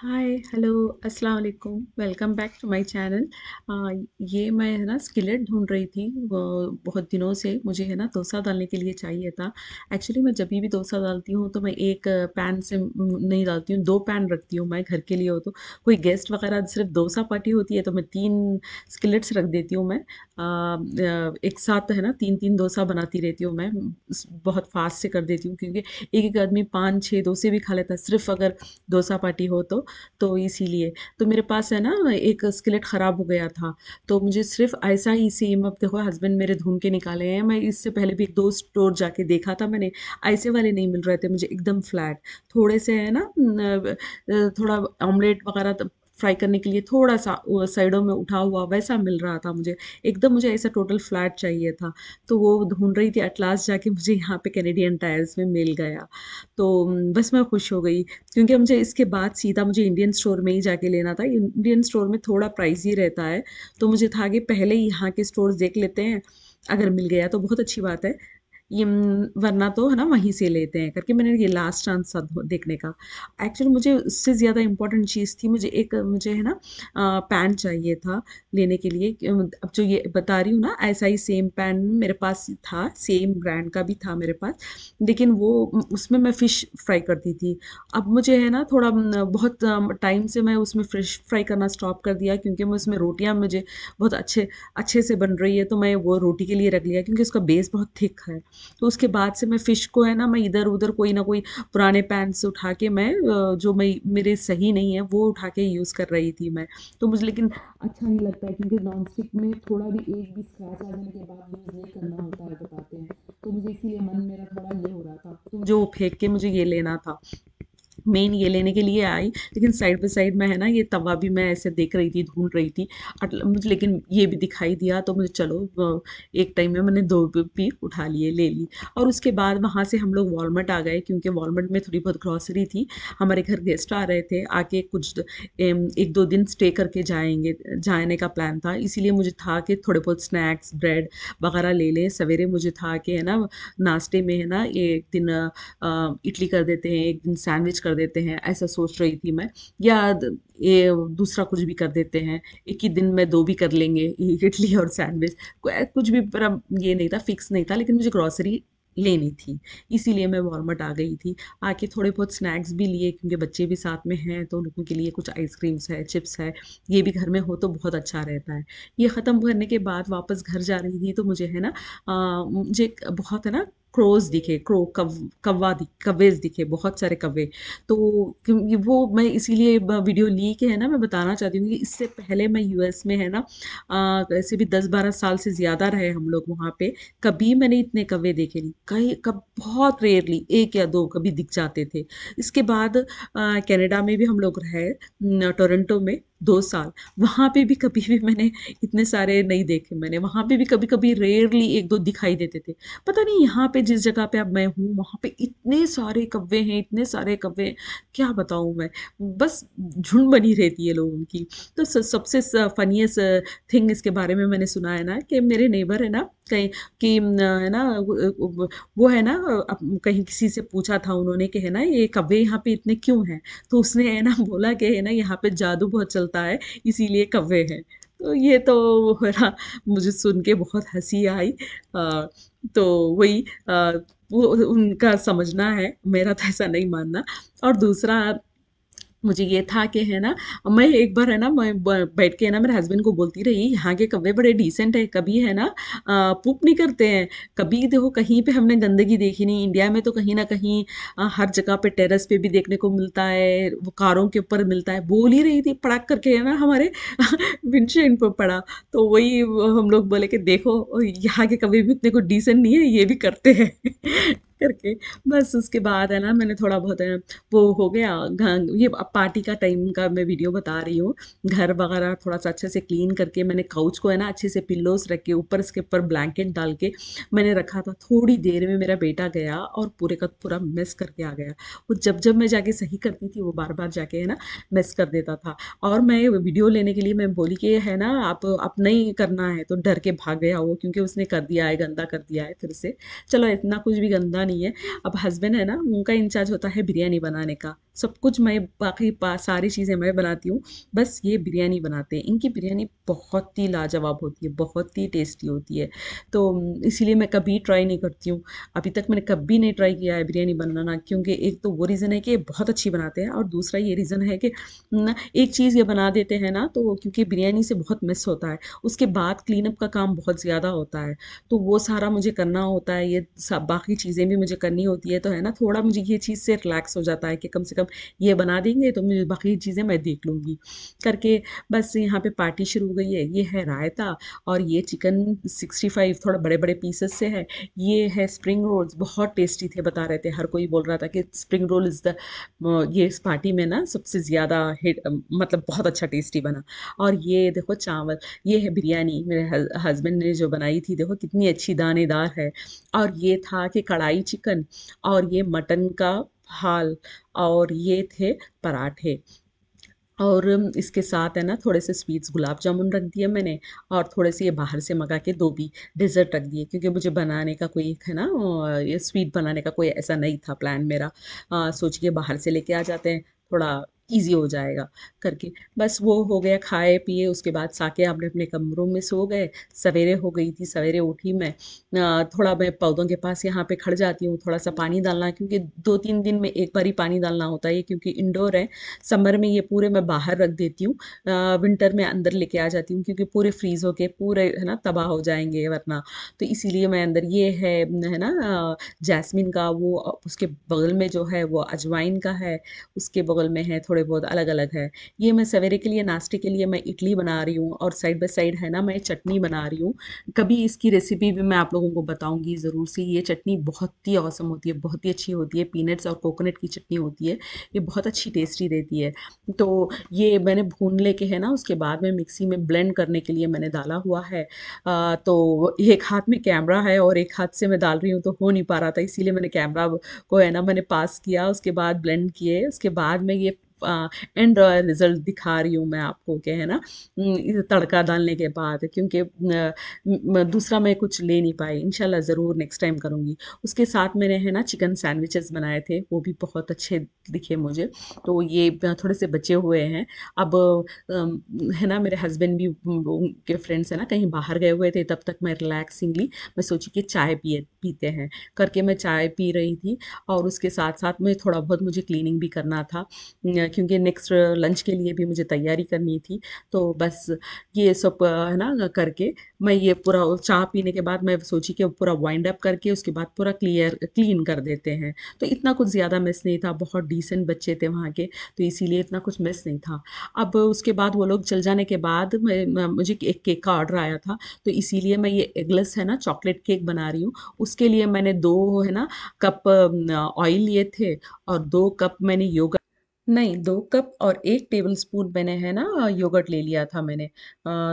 हाय hello अस्सलाम वालेकुम welcome back to my channel. ये मैं है ना स्किलेट ढूंढ रही थी वो बहुत दिनों से। मुझे है ना डोसा डालने के लिए चाहिए था। एक्चुअली मैं जब भी डोसा डालती हूँ तो मैं एक पैन से नहीं डालती हूँ, दो पैन रखती हूँ मैं घर के लिए हो तो। कोई गेस्ट वगैरह सिर्फ डोसा पार्टी होती है तो मैं तीन स्किलेट्स रख देती हूँ मैं। एक साथ है ना तीन तीन डोसा बनाती रहती हूँ मैं। बहुत फास्ट से कर देती हूँ क्योंकि एक एक आदमी पाँच छः डोसे भी खा लेता है सिर्फ अगर डोसा पार्टी हो तो इसीलिए। तो मेरे पास है ना एक स्किलेट ख़राब हो गया था। तो मुझे सिर्फ़ ऐसा ही सेम, अब देखो हस्बैंड मेरे ढूँढ के निकाले हैं। मैं इससे पहले भी 1-2 स्टोर जाके देखा था मैंने, ऐसे वाले नहीं मिल रहे थे मुझे एकदम फ्लैट। थोड़े से है ना थोड़ा ऑमलेट वग़ैरह फ्राई करने के लिए थोड़ा-सा वो साइडों में उठा हुआ वैसा मिल रहा था मुझे। एकदम मुझे ऐसा टोटल फ्लैट चाहिए था। तो वो ढूँढ रही थी, एट लास्ट जाके मुझे यहाँ पे कैनेडियन टायर्स में मिल गया। तो बस मैं खुश हो गई। क्योंकि मुझे इसके बाद सीधा मुझे इंडियन स्टोर में ही जाके लेना था। इंडियन स्टोर में थोड़ा प्राइसी रहता है, तो मुझे था कि पहले ही यहाँ के स्टोर्स देख लेते हैं, अगर मिल गया तो बहुत अच्छी बात है। वरना तो है ना वहीं से लेते हैं करके मैंने ये लास्ट चांस था देखने का। एक्चुअली मुझे उससे ज़्यादा इम्पोर्टेंट चीज़ थी, मुझे है ना पैन चाहिए था लेने के लिए। अब जो ये बता रही हूँ ना ऐसा ही सेम पैन मेरे पास था, सेम ब्रांड का भी था मेरे पास। लेकिन वो उसमें मैं फ़िश फ्राई करती थी। अब मुझे है ना थोड़ा बहुत टाइम से मैं उसमें फ़िश फ्राई करना स्टॉप कर दिया क्योंकि मैं उसमें रोटियाँ मुझे बहुत अच्छे अच्छे से बन रही है तो मैं वो रोटी के लिए रख लिया क्योंकि उसका बेस बहुत थिक है। तो उसके बाद से मैं फ़िश को है ना मैं इधर-उधर कोई ना कोई पुराने पैन से उठा के मैं जो मैं मेरे सही नहीं है वो उठा के यूज़ कर रही थी मैं। तो मुझे लेकिन अच्छा नहीं लगता है क्योंकि नॉन स्टिक में थोड़ा भी एक भी स्क्रैच आ जाने के बाद यूज़ नहीं करना होता है बताते हैं। तो मुझे इसीलिए मन मेरा थोड़ा ये हो रहा था, तो जो फेंक के मुझे ये लेना था। मेन ये लेने के लिए आई, लेकिन साइड बाय साइड में है ना ये तवा भी मैं ऐसे देख रही थी, ढूंढ रही थी। मुझे लेकिन ये भी दिखाई दिया तो मुझे चलो एक टाइम में मैंने दो भी उठा लिए, ले ली। और उसके बाद वहाँ से हम लोग वॉलमार्ट आ गए क्योंकि वॉलमार्ट में थोड़ी बहुत ग्रॉसरी थी। हमारे घर गेस्ट आ रहे थे, आके कुछ एक दो दिन स्टे करके जाने का प्लान था। इसीलिए मुझे था कि थोड़े बहुत स्नैक्स ब्रेड वगैरह ले लें। सवेरे मुझे था कि है ना नाश्ते में है ना एक दिन इडली कर देते हैं, एक दिन सैंडविच कर देते हैं, ऐसा सोच रही थी मैं। या ये दूसरा कुछ भी कर देते हैं, एक ही दिन में 2 भी कर लेंगे, इडली और सैंडविच। कुछ भी पर अब ये नहीं था, फिक्स नहीं था, लेकिन मुझे ग्रॉसरी लेनी थी, इसीलिए मैं वॉलमार्ट आ गई थी। आके थोड़े बहुत स्नैक्स भी लिए क्योंकि बच्चे भी साथ में हैं, तो उन लोगों के लिए कुछ आइसक्रीम्स है, चिप्स है, ये भी घर में हो तो बहुत अच्छा रहता है। ये ख़त्म करने के बाद वापस घर जा रही थी तो मुझे है ना मुझे बहुत है ना क्रोज़ दिखे, कव्वेज़ दिखे, बहुत सारे कव्वे। तो वो मैं इसीलिए वीडियो ली कि है ना मैं बताना चाहती हूँ कि इससे पहले मैं यूएस में है ना ऐसे भी 10-12 साल से ज़्यादा रहे हम लोग वहाँ पे, कभी मैंने इतने कव्वे देखे नहीं। कहीं कब बहुत रेयरली 1 या 2 कभी दिख जाते थे। इसके बाद कनाडा में भी हम लोग रहे, टोरंटो में 2 साल। वहाँ पे भी कभी भी मैंने इतने सारे नहीं देखे मैंने। वहाँ पे भी कभी-कभी रेयरली 1-2 दिखाई देते थे। पता नहीं यहाँ पे जिस जगह पे अब मैं हूँ वहाँ पे इतने सारे कव्वे हैं, इतने सारे कव्वे हैं, क्या बताऊँ मैं। बस झुंड बनी रहती है लोगों की। तो सबसे फनीएस्ट थिंग इसके बारे में मैंने सुना है ना कि मेरे नेबर है ना कहीं कि है ना वो है ना कहीं किसी से पूछा था उन्होंने कि है ना ये कव्वे यहाँ पे इतने क्यों हैं। तो उसने है ना बोला कि है ना यहाँ पे जादू बहुत चलता है इसीलिए कव्वे हैं। तो ये तो है ना मुझे सुन के बहुत हंसी आई। अ, तो वही वो उनका समझना है, मेरा तो ऐसा नहीं मानना। और दूसरा मुझे ये था कि है ना मैं एक बार है ना मैं बैठ के है ना मेरे हस्बैंड को बोलती रही यहाँ के कव्वे बड़े डिसेंट है, कभी है ना पुप नहीं करते हैं। कभी देखो कहीं पे हमने गंदगी देखी नहीं। इंडिया में तो कहीं ना कहीं हर जगह पे टेरेस पे भी देखने को मिलता है, वो कारों के ऊपर मिलता है। बोल ही रही थी पड़क करके है ना हमारे विंडशील्ड पर पड़ा। तो वही हम लोग बोले कि देखो यहाँ के कभी भी उतने को डिसेंट नहीं है, ये भी करते हैं करके। बस उसके बाद है ना मैंने थोड़ा बहुत है वो हो गया ये अब पार्टी का टाइम का मैं वीडियो बता रही हूँ। घर वगैरह थोड़ा सा अच्छे से क्लीन करके मैंने काउच को है ना अच्छे से पिल्लोस रख के ऊपर इसके ऊपर ब्लैंकेट डाल के मैंने रखा था। थोड़ी देर में मेरा बेटा गया और पूरे का पूरा मिस करके आ गया। वो जब जब मैं जाके सही करती थी वो बार बार जाके है ना मिस कर देता था। और मैं वीडियो लेने के लिए मैं बोली कि है ना आप नहीं करना है, तो डर के भाग गया वो क्योंकि उसने कर दिया है, गंदा कर दिया है फिर से। चलो इतना कुछ भी गंदा नहीं है। अब हस्बैंड है ना उनका इंचार्ज होता है बिरयानी बनाने का, सब कुछ मैं बाकी सारी चीज़ें मैं बनाती हूँ, बस ये बिरयानी बनाते हैं। इनकी बिरयानी बहुत ही लाजवाब होती है, बहुत ही टेस्टी होती है। तो इसीलिए मैं कभी ट्राई नहीं करती हूँ। अभी तक मैंने कभी नहीं ट्राई किया है बिरयानी बनाना, क्योंकि एक तो वो रीज़न है कि ये बहुत अच्छी बनाते हैं, और दूसरा ये रीज़न है कि ना एक चीज़ ये बना देते हैं ना, तो क्योंकि बिरयानी से बहुत मिस होता है, उसके बाद क्लीन अप का काम बहुत ज़्यादा होता है, तो वो सारा मुझे करना होता है, ये सब बाकी चीज़ें भी मुझे करनी होती है, तो है ना थोड़ा मुझे ये चीज़ से रिलैक्स हो जाता है कि कम से कम ये बना देंगे तो मुझे बाकी चीज़ें मैं देख लूँगी करके। बस यहाँ पे पार्टी शुरू हो गई है। ये है रायता, और ये चिकन 65 थोड़ा बड़े-बड़े पीसेस से है। ये है स्प्रिंग रोल्स, बहुत टेस्टी थे, बता रहे थे, हर कोई बोल रहा था कि स्प्रिंग रोल इज़ द ये इस पार्टी में ना सबसे ज़्यादा हिट, मतलब बहुत अच्छा टेस्टी बना। और ये देखो चावल, ये है बिरयानी मेरे हस्बैंड ने जो बनाई थी, देखो कितनी अच्छी दानेदार है। और ये था कि कढ़ाई चिकन, और ये मटन का हाल, और ये थे पराठे। और इसके साथ है ना थोड़े से स्वीट्स, गुलाब जामुन रख दिए मैंने, और थोड़े से ये बाहर से मंगा के दो भी डेज़र्ट रख दिए, क्योंकि मुझे बनाने का कोई है ना ये स्वीट बनाने का कोई ऐसा नहीं था प्लान मेरा। सोच के बाहर से लेके आ जाते हैं, थोड़ा ईज़ी हो जाएगा करके। बस वो हो गया, खाए पिए, उसके बाद साके अपने अपने कमरों में सो गए। सवेरे हो गई थी, सवेरे उठी मैं, थोड़ा मैं पौधों के पास यहाँ पे खड़ जाती हूँ, थोड़ा सा पानी डालना, क्योंकि 2-3 दिन में एक बार ही पानी डालना होता है, क्योंकि इंडोर है। समर में ये पूरे मैं बाहर रख देती हूँ, विंटर में अंदर लेके आ जाती हूँ, क्योंकि पूरे फ्रीज होके पूरे है ना तबाह हो जाएंगे वरना। तो इसीलिए मैं अंदर, ये है ना जैस्मिन का वो, उसके बगल में जो है वो अजवाइन का है, उसके बगल में है, थोड़े बहुत अलग अलग है। ये मैं सवेरे के लिए नाश्ते के लिए मैं इडली बना रही हूँ, और साइड बाय साइड है ना मैं चटनी बना रही हूँ। कभी इसकी रेसिपी भी मैं आप लोगों को बताऊंगी ज़रूर सी। ये चटनी बहुत ही औसम होती है, बहुत ही अच्छी होती है, पीनट्स और कोकोनट की चटनी होती है, ये बहुत अच्छी टेस्टी रहती है। तो ये मैंने भून लेके है ना, उसके बाद में मिक्सी में ब्लेंड करने के लिए मैंने डाला हुआ है। तो एक हाथ में कैमरा है और एक हाथ से मैं डाल रही हूँ, तो हो नहीं पा रहा था, इसीलिए मैंने कैमरा को है ना मैंने पास किया, उसके बाद ब्लेंड किए, उसके बाद में ये एंड रिजल्ट दिखा रही हूँ मैं आपको, क्या है ना इसे तड़का डालने के बाद, क्योंकि दूसरा मैं कुछ ले नहीं पाई। इंशाल्लाह ज़रूर नेक्स्ट टाइम करूँगी। उसके साथ मैंने है ना चिकन सैंडविचेस बनाए थे, वो भी बहुत अच्छे दिखे मुझे। तो ये थोड़े से बचे हुए हैं। अब है ना मेरे हस्बैंड भी, उनके फ्रेंड्स है ना कहीं बाहर गए हुए थे, तब तक मैं रिलैक्सिंगली मैं सोची कि चाय पिए पीते हैं करके मैं चाय पी रही थी। और उसके साथ साथ में थोड़ा बहुत मुझे क्लीनिंग भी करना था, क्योंकि नेक्स्ट लंच के लिए भी मुझे तैयारी करनी थी। तो बस ये सब है ना करके मैं ये पूरा चाय पीने के बाद मैं सोची कि पूरा वाइंड अप करके उसके बाद पूरा क्लीन कर देते हैं। तो इतना कुछ ज़्यादा मिस नहीं था, बहुत डिसेंट बच्चे थे वहाँ के, तो इसीलिए इतना कुछ मिस नहीं था। अब उसके बाद वो लोग चल जाने के बाद मुझे एक केक का ऑर्डर आया था, तो इसीलिए मैं ये एगलेस है ना चॉकलेट केक बना रही हूँ। उसके लिए मैंने 2 है ना कप ऑयल लिए थे, और 2 कप मैंने योगर्ट, नहीं 2 कप और 1 टेबलस्पून मैंने है ना योगर्ट ले लिया था मैंने।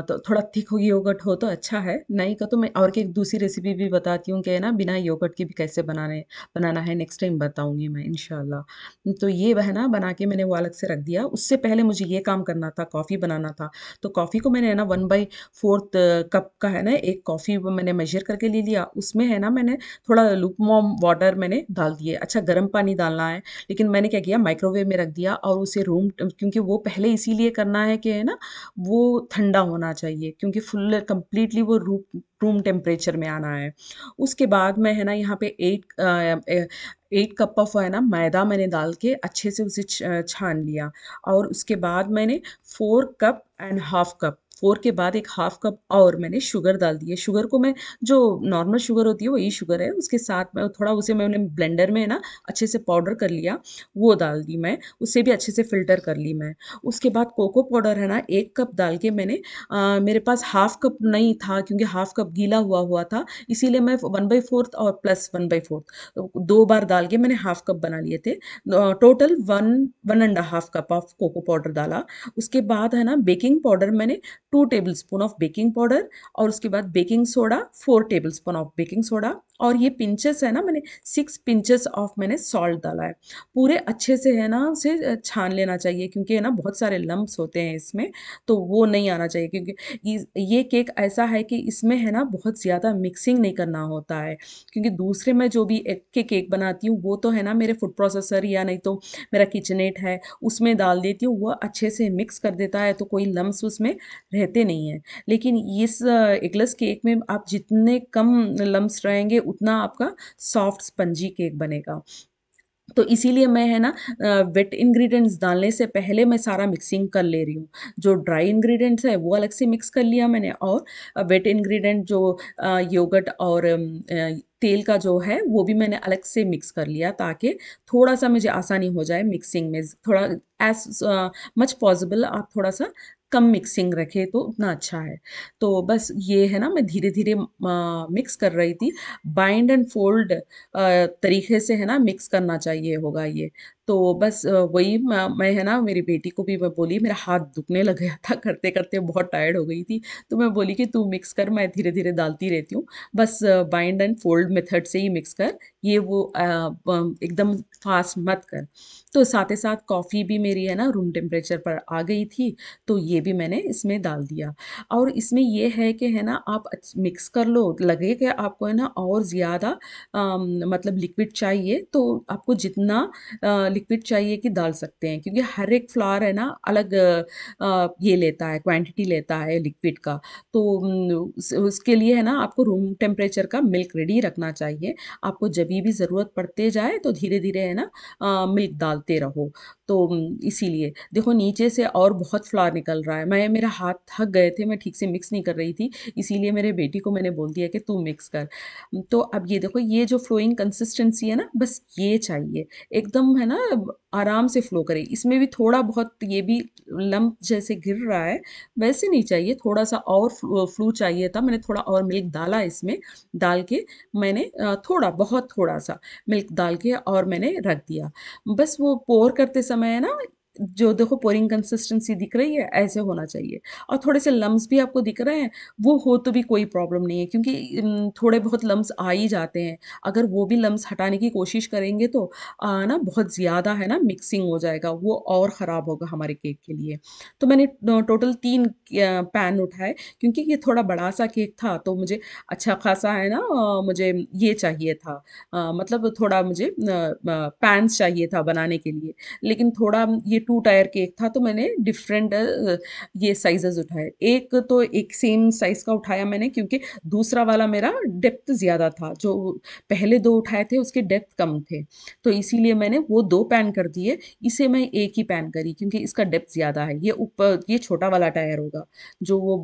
तो थोड़ा थिक हो योगर्ट हो तो अच्छा है, नहीं का तो मैं और की एक दूसरी रेसिपी भी बताती हूँ कि है ना बिना योगर्ट के भी कैसे बनाना है, नेक्स्ट टाइम बताऊँगी मैं इंशाल्लाह। तो ये है ना बना के मैंने वो अलग से रख दिया। उससे पहले मुझे ये काम करना था, कॉफ़ी बनाना था। तो कॉफ़ी को मैंने है ना 1/4 कप का है ना एक कॉफ़ी वो मैंने मेज़र करके ले लिया। उसमें है ना मैंने थोड़ा लुकवार्म वाटर मैंने डाल दिए। अच्छा गर्म पानी डालना है, लेकिन मैंने क्या किया माइक्रोवेव में रख दिया, और उसे क्योंकि वो पहले इसीलिए करना है कि है ना वो ठंडा होना चाहिए, क्योंकि फुल कंप्लीटली वो रूम टेम्परेचर में आना है। उसके बाद मैं है ना यहाँ पे 8 कप ऑफ है ना मैदा मैंने डाल के अच्छे से उसे छान लिया। और उसके बाद मैंने 4 कप एंड हाफ कप, 4 के बाद एक हाफ कप और मैंने शुगर डाल दी है। शुगर को मैं, जो नॉर्मल शुगर होती है वही शुगर है, उसके साथ में थोड़ा उसे मैंने ब्लेंडर में है ना अच्छे से पाउडर कर लिया, वो डाल दी मैं, उससे भी अच्छे से फ़िल्टर कर ली मैं। उसके बाद कोको पाउडर है ना 1 कप डाल के मैंने, मेरे पास हाफ कप नहीं था, क्योंकि हाफ कप गीला हुआ हुआ था, इसीलिए मैं 1/4 और प्लस 1/4 तो 2 बार डाल के मैंने हाफ कप बना लिए थे। Total 1 1 and half cup of cocoa powder डाला। उसके बाद है ना बेकिंग पाउडर मैंने 2 टेबलस्पून ऑफ बेकिंग पाउडर और उसके बाद baking soda 4 tablespoon of baking soda और ये पिंचेस है ना, मैंने 6 पिंचेस ऑफ मैंने सॉल्ट डाला है। पूरे अच्छे से है ना उसे छान लेना चाहिए, क्योंकि है ना बहुत सारे लम्प्स होते हैं इसमें, तो वो नहीं आना चाहिए, क्योंकि ये केक ऐसा है कि इसमें है ना बहुत ज़्यादा मिक्सिंग नहीं करना होता है। क्योंकि दूसरे मैं जो भी एग के केक बनाती हूँ वो तो है ना मेरे फूड प्रोसेसर या नहीं तो मेरा किचनेट है उसमें डाल देती हूँ, वो अच्छे से मिक्स कर देता है, तो कोई लम्स उसमें रहते नहीं हैं। लेकिन इस एगलेस केक में आप जितने कम लम्स रहेंगे उतना आपका सॉफ्ट स्पंजी केक बनेगा। तो इसीलिए मैं है ना वेट इंग्रीडिएंट्स डालने से पहले मैं सारा मिक्सिंग कर ले रही हूँ। जो ड्राई इंग्रीडिएंट्स है वो अलग से मिक्स कर लिया मैंने, और वेट इंग्रीडिएंट जो योगर्ट और तेल का जो है वो भी मैंने अलग से मिक्स कर लिया, ताकि थोड़ा-सा मुझे आसानी हो जाए मिक्सिंग में। थोड़ा एज़ मच पॉसिबल आप थोड़ा-सा कम मिक्सिंग रखें तो उतना अच्छा है। तो बस ये है ना मैं धीरे-धीरे मिक्स कर रही थी। बाइंड एंड फोल्ड तरीके से है ना मिक्स करना चाहिए होगा ये। तो बस वही मैं है ना मेरी बेटी को भी मैं बोली, मेरा हाथ दुखने लग गया था करते-करते, बहुत टायर्ड हो गई थी। तो मैं बोली कि तू मिक्स कर, मैं धीरे-धीरे डालती रहती हूँ। बस बाइंड एंड फोल्ड मेथड से ही मिक्स कर, ये वो एकदम फास्ट मत कर। तो साथ ही साथ कॉफ़ी भी मेरी है ना रूम टेम्परेचर पर आ गई थी, तो ये भी मैंने इसमें डाल दिया। और इसमें ये है कि है ना आप मिक्स कर लो, लगे कि आपको है ना और ज़्यादा मतलब लिक्विड चाहिए, तो आपको जितना लिक्विड चाहिए कि डाल सकते हैं, क्योंकि हर एक फ्लावर है ना अलग ये लेता है, क्वांटिटी लेता है लिक्विड का। तो उसके लिए है ना आपको रूम टेम्परेचर का मिल्क रेडी रखना चाहिए। आपको जभी भी ज़रूरत पड़ते जाए तो धीरे-धीरे है ना मिल्क डालते रहो। तो इसीलिए देखो नीचे से और बहुत फ्लावर निकल रहा है। मेरा हाथ थक गए थे, मैं ठीक से मिक्स नहीं कर रही थी, इसीलिए मेरे बेटी को मैंने बोल दिया कि तू मिक्स कर। तो अब ये देखो ये जो फ्लोइंग कंसिस्टेंसी है ना, बस ये चाहिए। एकदम है ना आराम से फ्लो करे। इसमें भी थोड़ा बहुत ये भी लम्प जैसे गिर रहा है, वैसे नहीं चाहिए, थोड़ा-सा और फ्लो चाहिए था। मैंने थोड़ा और मिल्क डाला इसमें, डाल के मैंने थोड़ा बहुत थोड़ा-सा मिल्क डाल के और मैंने रख दिया। बस वो पोर करते समय है ना, जो देखो पोरिंग कंसिस्टेंसी दिख रही है, ऐसे होना चाहिए। और थोड़े से लम्प्स भी आपको दिख रहे हैं, वो हो तो भी कोई प्रॉब्लम नहीं है, क्योंकि थोड़े बहुत लम्प्स आ ही जाते हैं। अगर वो भी लम्प्स हटाने की कोशिश करेंगे तो ना बहुत ज़्यादा है ना मिक्सिंग हो जाएगा, वो और ख़राब होगा हमारे केक के लिए। तो मैंने टोटल 3 पैन उठाए, क्योंकि ये थोड़ा बड़ा-सा केक था, तो मुझे अच्छा खासा है ना मुझे ये चाहिए था, मतलब थोड़ा मुझे पैन्स चाहिए था बनाने के लिए। लेकिन थोड़ा ये 2 टायर केक था, तो मैंने डिफरेंट ये साइज़ेज़ उठाए। एक तो एक सेम साइज़ का उठाया मैंने, क्योंकि दूसरा वाला मेरा डेप्थ ज़्यादा था, जो पहले 2 उठाए थे उसके डेप्थ कम थे। तो इसीलिए मैंने वो 2 पैन कर दिए, इसे मैं 1 ही पैन करी, क्योंकि इसका डेप्थ ज़्यादा है। ये छोटा वाला टायर होगा, जो वो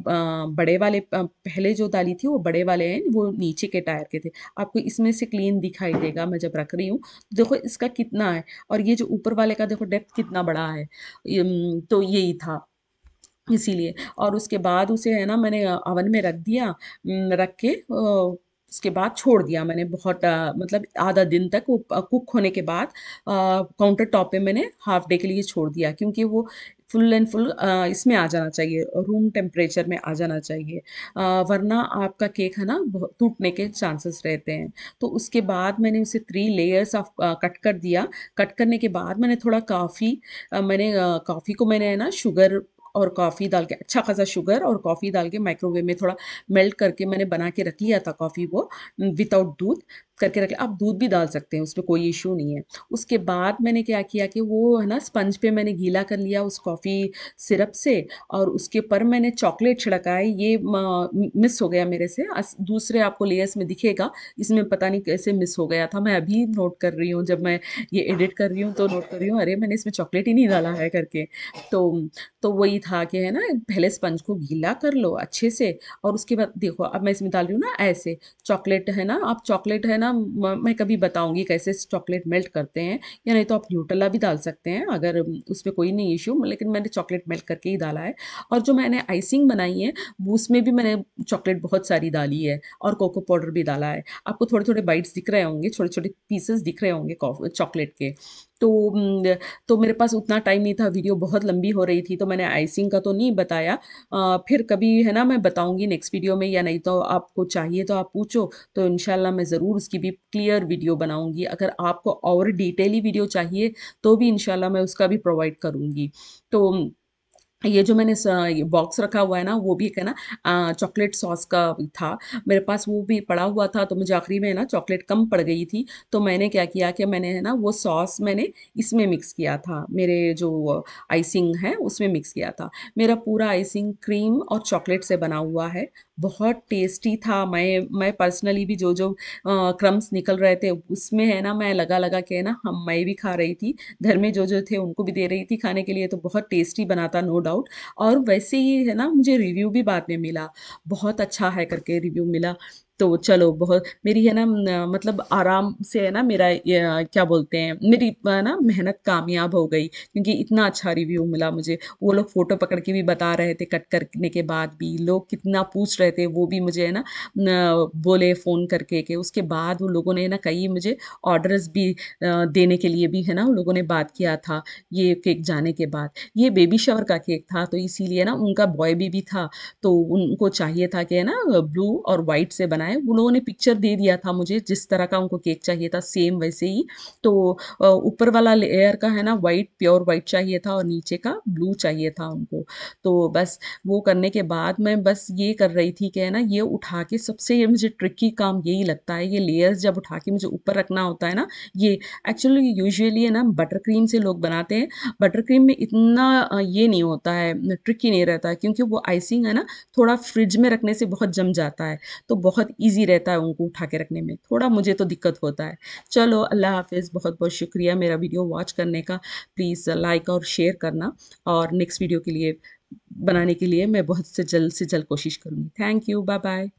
बड़े वाले पहले जो डाली थी वो बड़े वाले हैं, वो नीचे के टायर के थे। आपको इसमें से क्लीन दिखाई देगा मैं जब रख रही हूँ, देखो इसका कितना है, और ये जो ऊपर वाले का देखो डेप्थ कितना बड़ा है। तो यही था। इसीलिए, और उसके बाद उसे है ना मैंने ओवन में रख दिया, रख के उसके बाद छोड़ दिया मैंने बहुत मतलब आधा दिन तक वो कुक होने के बाद काउंटर टॉप पे मैंने हाफ डे के लिए छोड़ दिया, क्योंकि वो फुल एंड फुल इसमें आ जाना चाहिए, रूम टेम्परेचर में आ जाना चाहिए। वरना आपका केक है ना टूटने के चांसेस रहते हैं। तो उसके बाद मैंने उसे 3 लेयर्स ऑफ कट कर दिया। कट करने के बाद मैंने थोड़ा कॉफ़ी को मैंने है ना शुगर और कॉफ़ी डाल के, अच्छा खासा शुगर और कॉफ़ी डाल के माइक्रोवेव में थोड़ा मेल्ट करके मैंने बना के रख लिया था कॉफ़ी वो, विदाउट दूध करके रख लिया। आप दूध भी डाल सकते हैं, उसमें कोई इश्यू नहीं है। उसके बाद मैंने क्या किया कि वो है ना स्पंज पे मैंने गीला कर लिया उस कॉफ़ी सिरप से, और उसके ऊपर मैंने चॉकलेट छिड़काए। ये मिस हो गया मेरे से, दूसरे आपको लेयर्स में दिखेगा, इसमें पता नहीं कैसे मिस हो गया था। मैं अभी नोट कर रही हूँ, जब मैं ये एडिट कर रही हूँ तो नोट कर रही हूँ, अरे मैंने इसमें चॉकलेट ही नहीं डाला है करके। तो वही था कि है ना पहले स्पंज को गीला कर लो अच्छे से, और उसके बाद देखो अब मैं इसमें डाल रही हूँ ना ऐसे चॉकलेट है ना, आप चॉकलेट है ना मैं कभी बताऊंगी कैसे चॉकलेट मेल्ट करते हैं, या नहीं तो आप न्यूटेला भी डाल सकते हैं अगर उसमें कोई नहीं इश्यू, लेकिन मैंने चॉकलेट मेल्ट करके ही डाला है। और जो मैंने आइसिंग बनाई है वो उसमें भी मैंने चॉकलेट बहुत सारी डाली है, और कोको पाउडर भी डाला है। आपको थोड़े थोड़े बाइट्स दिख रहे होंगे, छोटे छोटे पीसेस दिख रहे होंगे चॉकलेट के। तो तो मेरे पास उतना टाइम नहीं था, वीडियो बहुत लंबी हो रही थी, तो मैंने आइसिंग का तो नहीं बताया। फिर कभी है ना मैं बताऊँगी नेक्स्ट वीडियो में, या नहीं तो आपको चाहिए तो आप पूछो, तो इंशाल्लाह मैं ज़रूर उसकी भी क्लियर वीडियो बनाऊँगी। अगर आपको और डिटेली वीडियो चाहिए, तो भी इंशाल्लाह मैं उसका भी प्रोवाइड करूँगी। तो ये जो मैंने ये बॉक्स रखा हुआ है ना, वो भी एक है ना चॉकलेट सॉस का था। मेरे पास वो भी पड़ा हुआ था, तो मुझे आखिरी में ना चॉकलेट कम पड़ गई थी, तो मैंने क्या किया कि मैंने है ना वो सॉस मैंने इसमें मिक्स किया था, मेरे जो आइसिंग है उसमें मिक्स किया था। मेरा पूरा आइसिंग क्रीम और चॉकलेट से बना हुआ है, बहुत टेस्टी था। मैं पर्सनली भी जो क्रम्स निकल रहे थे उसमें है ना मैं लगा लगा के ना मैं भी खा रही थी, घर में जो थे उनको भी दे रही थी खाने के लिए, तो बहुत टेस्टी बना था, नो डाउट। और वैसे ही है ना मुझे रिव्यू भी बाद में मिला, बहुत अच्छा है करके रिव्यू मिला। तो चलो, बहुत मेरी है ना मतलब आराम से है ना मेरा क्या बोलते हैं, मेरी ना मेहनत कामयाब हो गई, क्योंकि इतना अच्छा रिव्यू मिला मुझे। वो लोग फोटो पकड़ के भी बता रहे थे, कट करने के बाद भी लोग कितना पूछ रहे थे, वो भी मुझे है ना बोले फ़ोन करके कि उसके बाद वो लोगों ने ना कई मुझे ऑर्डर्स भी देने के लिए भी है ना उन लोगों ने बात किया था, ये केक जाने के बाद। ये बेबी शावर का केक था, तो इसीलिए ना उनका बॉय बेबी था, तो उनको चाहिए था कि है ना ब्लू और व्हाइट से बनाए। उन लोगों ने पिक्चर दे दिया था मुझे, जिस तरह का उनको केक चाहिए था सेम वैसे ही। तो ऊपर वाला लेयर का है ना व्हाइट, प्योर व्हाइट चाहिए था, और नीचे का ब्लू चाहिए था उनको। तो बस वो करने के बाद मैं बस ये कर रही थी कि है ना ये उठा के, सबसे ये मुझे ट्रिकी काम यही लगता है, ये लेयर्स जब उठा के मुझे ऊपर रखना होता है ना, ये एक्चुअली यूजुअली है ना बटर क्रीम से लोग बनाते हैं। बटर क्रीम में इतना ये नहीं होता है, ट्रिकी नहीं रहता है, क्योंकि वो आइसिंग है ना थोड़ा फ्रिज में रखने से बहुत जम जाता है, तो बहुत ईज़ी रहता है उनको उठा के रखने में, थोड़ा मुझे तो दिक्कत होता है। चलो, अल्लाह हाफ़िज़, बहुत-बहुत शुक्रिया मेरा वीडियो वॉच करने का। प्लीज़ लाइक और शेयर करना, और नेक्स्ट वीडियो के लिए बनाने के लिए मैं बहुत से जल्द कोशिश करूँगी। Thank you, bye-bye.